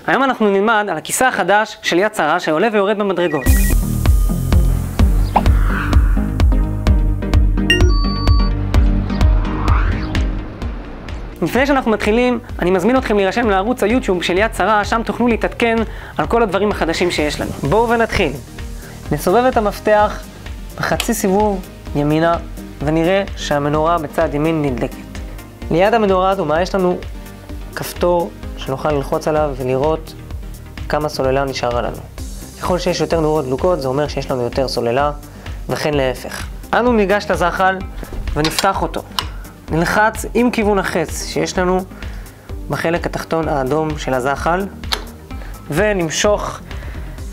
היום אנחנו נלמד על הכיסא החדש של יד שרה שעולה ויורד במדרגות. לפני שאנחנו מתחילים, אני מזמין אתכם להירשם לערוץ היוטיוב של יד שרה, שם תוכלו להתעדכן על כל הדברים החדשים שיש לנו. בואו ונתחיל. נסובב את המפתח בחצי סיבוב ימינה ונראה שהמנורה בצד ימין נדלקת. ליד המנורה האדומה יש לנו כפתור שנוכל ללחוץ עליו ולראות כמה סוללה נשארה לנו. ככל שיש יותר נורות דלוקות זה אומר שיש לנו יותר סוללה, וכן להפך. אנו ניגש לזחל ונפתח אותו. נלחץ עם כיוון החץ שיש לנו בחלק התחתון האדום של הזחל, ונמשוך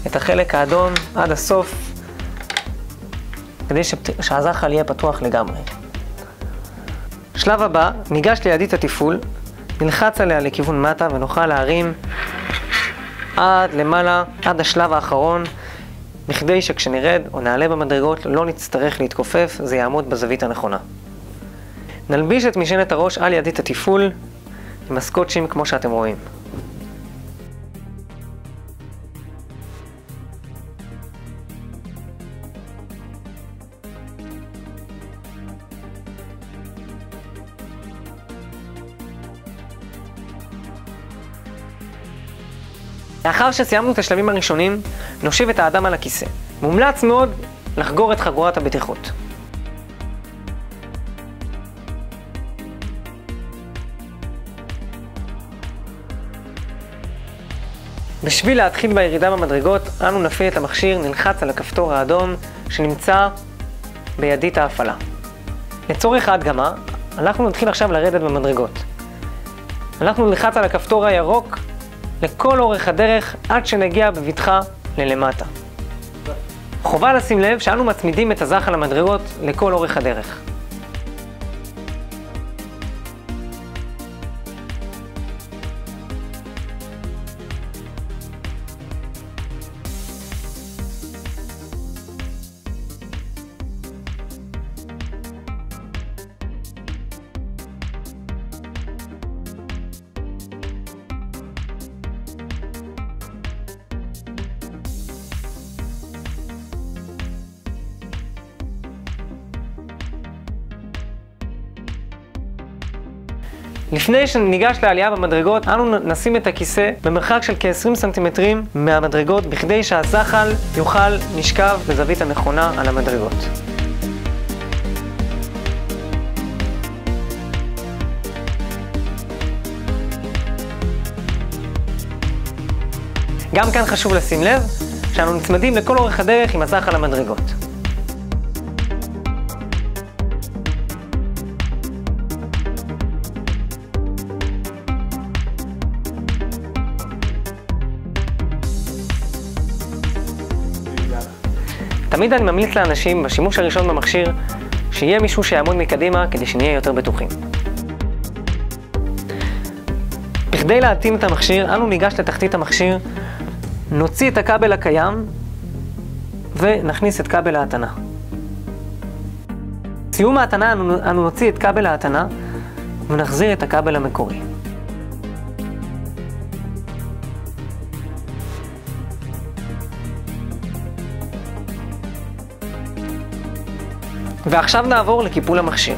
את החלק האדום עד הסוף כדי שהזחל יהיה פתוח לגמרי. שלב הבא, ניגש לידית התפעול, נלחץ עליה לכיוון מטה ונוכל להרים עד למעלה, עד השלב האחרון, בכדי שכשנרד או נעלה במדרגות לא נצטרך להתכופף, זה יעמוד בזווית הנכונה. נלביש את משענת הראש על ידית התפעול עם הסקוטשים כמו שאתם רואים. לאחר שסיימנו את השלבים הראשונים, נושיב את האדם על הכיסא. מומלץ מאוד לחגור את חגורת הבטיחות. בשביל להתחיל בירידה במדרגות, אנו נפעיל את המכשיר, נלחץ על הכפתור האדום שנמצא בידית ההפעלה. לצורך ההדגמה, אנחנו נתחיל עכשיו לרדת במדרגות. אנחנו נלחץ על הכפתור הירוק לכל אורך הדרך עד שנגיע בבטחה ללמטה. חובה לשים לב שאנו מצמידים את הזחל למדרגות לכל אורך הדרך. לפני שניגש לעלייה במדרגות, אנו נשים את הכיסא במרחק של כ-20 סנטימטרים מהמדרגות, בכדי שהזחל יוכל לשכב בזווית הנכונה על המדרגות. גם כאן חשוב לשים לב שאנו נצמדים לכל אורך הדרך עם הזחל המדרגות. תמיד אני ממליץ לאנשים בשימוש הראשון במכשיר שיהיה מישהו שיעמוד מקדימה כדי שנהיה יותר בטוחים. בכדי להתאים את המכשיר, אנו ניגש לתחתית המכשיר, נוציא את הכבל הקיים ונכניס את כבל ההתנה. בסיום ההתנה אנו נוציא את כבל ההתנה ונחזיר את הכבל המקורי. ועכשיו נעבור לקיפול המכשיר.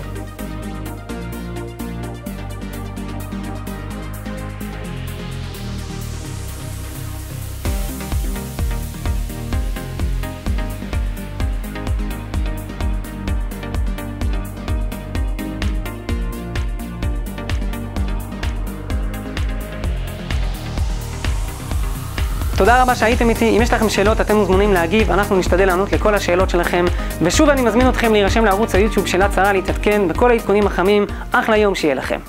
תודה רבה שהייתם איתי. אם יש לכם שאלות אתם מוזמנים להגיב, אנחנו נשתדל לענות לכל השאלות שלכם. ושוב אני מזמין אתכם להירשם לערוץ היוטיוב של יד שרה, להתעדכן בכל העדכונים החמים. אחלה יום שיהיה לכם.